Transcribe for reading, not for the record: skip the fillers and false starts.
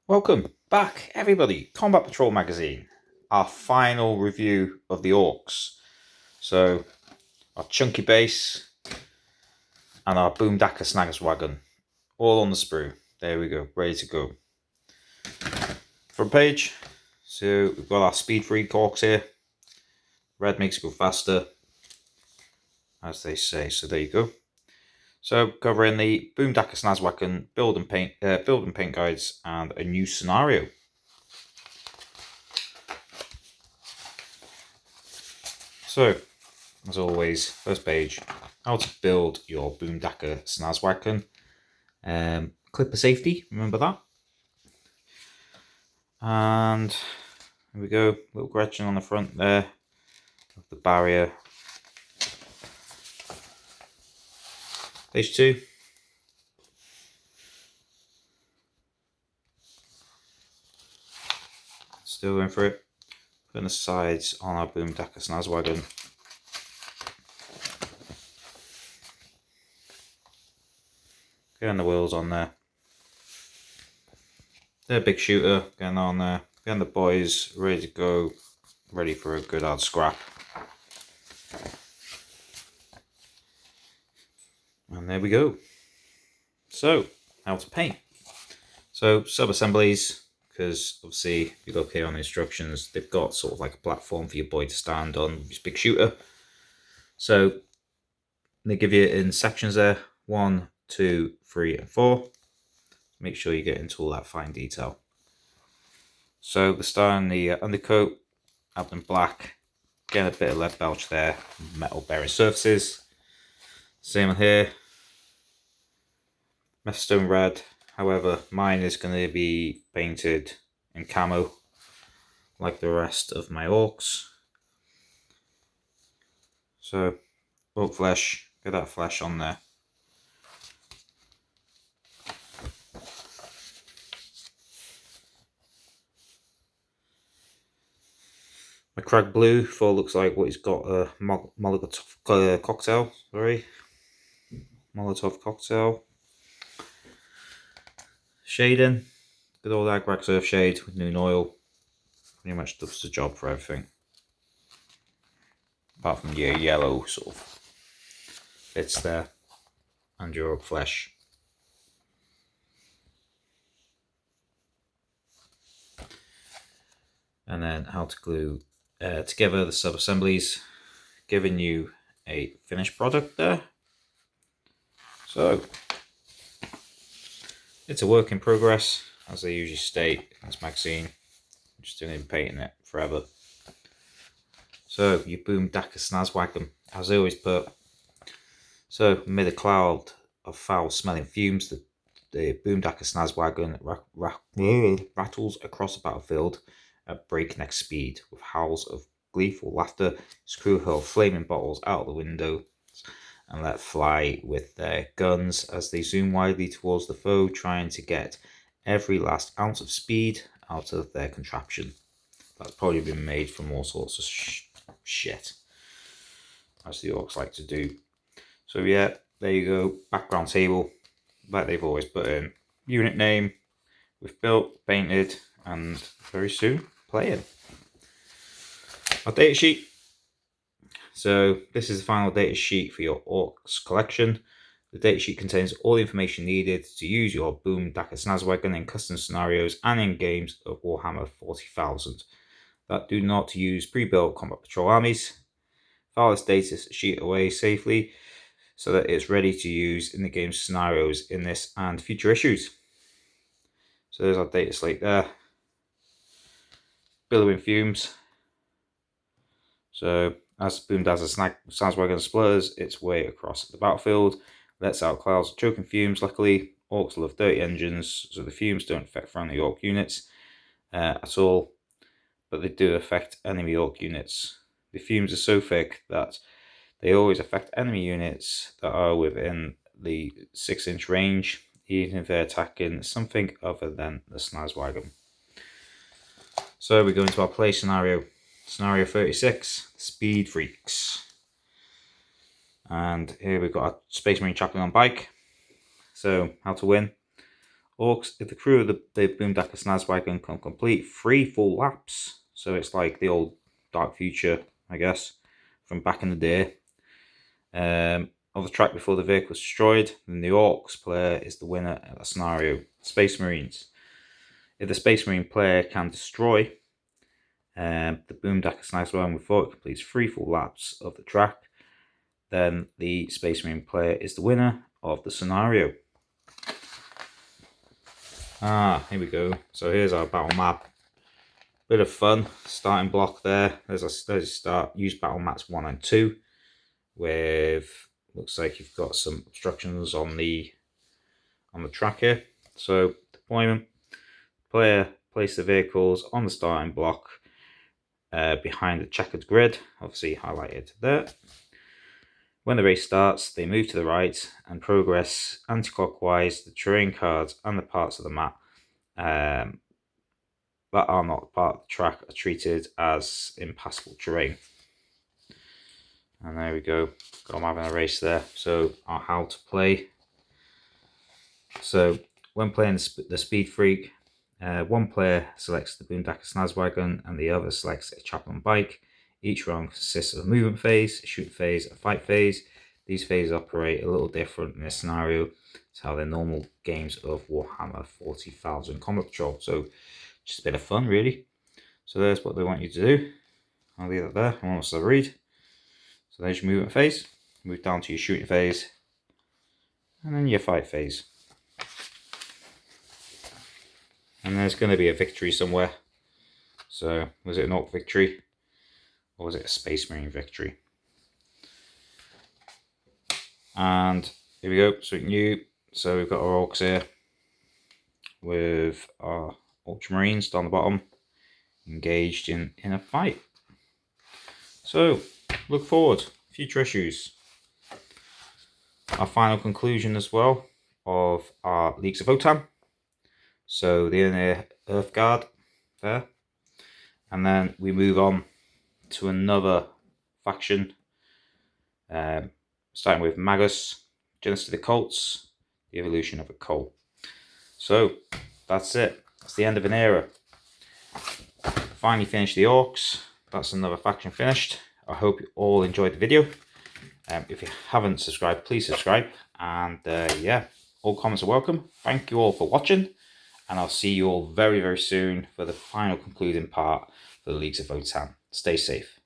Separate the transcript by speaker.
Speaker 1: Welcome back, everybody. Combat Patrol Magazine, our final review of the Orcs. So, our chunky base and our Boomdacker Snazzwagon, all on the sprue. There we go, ready to go. Front page. So we've got our Speed Freak Orcs here. Red makes it go faster, as they say. So there you go. So covering the Boomdacker Snazzwagon build and paint guides and a new scenario. So, as always, first page, how to build your Boomdacker Snazzwagon. Clipper safety, remember that. And here we go, little Gretchen on the front there of the barrier. Page 2. Still going for it. Putting the sides on our Boomdacker Snazzwagon. Getting the wheels on there. They're a big shooter, getting on there. Getting the boys ready to go, ready for a good hard scrap. And there we go. So, how to paint. So, sub-assemblies, because obviously if you look here on the instructions, they've got sort of like a platform for your boy to stand on, this big shooter. So, they give you in sections there, 1, 2, 3 and 4. Make sure you get into all that fine detail. So the start on the undercoat, have them black, getting a bit of lead belch there, metal bearing surfaces. Same on here, Methstone red, however mine is going to be painted in camo like the rest of my orcs. So orc flesh, get that flesh on there. My Crag Blue 4 looks like what he's got, a Molotov cocktail, Molotov cocktail. Shading, good old Agrag Surf shade with Noon oil. Pretty much does the job for everything. Apart from your yellow sort of bits there and your flesh. And then how to glue together the sub-assemblies, giving you a finished product there. So, it's a work in progress, as they usually state in this magazine. I'm just doing painting it forever. So, your Boomdacker Snazzwagon, as I always put. So, amid a cloud of foul-smelling fumes, the Boomdacker Snazzwagon rattles across the battlefield at breakneck speed, with howls of gleeful laughter. His crew hurl flaming bottles out the window and let fly with their guns as they zoom widely towards the foe, trying to get every last ounce of speed out of their contraption. That's probably been made from all sorts of shit, as the orcs like to do. So yeah, there you go, background table, like they've always put in. Unit name, we've built, painted, and very soon playing. Our data sheet. So this is the final data sheet for your Orcs collection. The data sheet contains all the information needed to use your Boomdacker Snazzwagon in custom scenarios and in games of Warhammer 40,000 that do not use pre-built combat patrol armies. File this data sheet away safely so that it's ready to use in the game's scenarios in this and future issues. So there's our data slate there. Billowing fumes. So as Boomdacker Snazzwagon splurs its way across the battlefield, lets out clouds of choking fumes. Luckily, orcs love dirty engines, so the fumes don't affect friendly orc units at all, but they do affect enemy orc units. The fumes are so thick that they always affect enemy units that are within the 6-inch range, even if they're attacking something other than the Snazzwagon. So we go into our play scenario. Scenario 36, Speed Freaks. And here we've got our Space Marine Chaplain on bike. So, how to win. Orcs, if the crew of the Boomdacker Snazzwagon can complete 3 full laps, so it's like the old Dark Future, I guess, from back in the day, of the track before the vehicle is destroyed, then the Orcs player is the winner of the scenario. Space Marines. If the Space Marine player can destroy the Boomdacker Snazzwagon before it completes 3 full laps of the track, then the Space Marine player is the winner of the scenario. Here we go. So here's our battle map. Bit of fun. Starting block there. There's a start. Use battle maps 1 and 2. With, looks like you've got some obstructions on the track here. So deployment. Player place the vehicles on the starting block behind the checkered grid, obviously highlighted there. When the race starts, they move to the right and progress anti-clockwise. The terrain cards and the parts of the map that are not part of the track are treated as impassable terrain. And there we go. I'm having a race there. So how to play. So when playing the Speed Freak, one player selects the Boomdacker Snazzwagon and the other selects a Chaplain bike. Each round consists of a movement phase, a shoot phase, a fight phase. These phases operate a little different in this scenario to how they're normal games of Warhammer 40,000 Combat Patrol. So just a bit of fun, really. So there's what they want you to do. I'll leave that there. I want us to read. So there's your movement phase. Move down to your shooting phase. And then your fight phase. And there's going to be a victory somewhere. So was it an Orc victory? Or was it a Space Marine victory? And here we go, something new. So we've got our Orcs here with our Ultramarines down the bottom, engaged in a fight. So look forward, future issues. Our final conclusion as well of our Leagues of Votann. So the inner Earth Guard there. And then we move on to another faction, starting with Magus, Genesis of the Cults, the evolution of a cult. So that's it. That's the end of an era. Finally finished the Orcs. That's another faction finished. I hope you all enjoyed the video. If you haven't subscribed, please subscribe. And yeah, all comments are welcome. Thank you all for watching. And I'll see you all very, very soon for the final concluding part for the Leagues of Votann. Stay safe.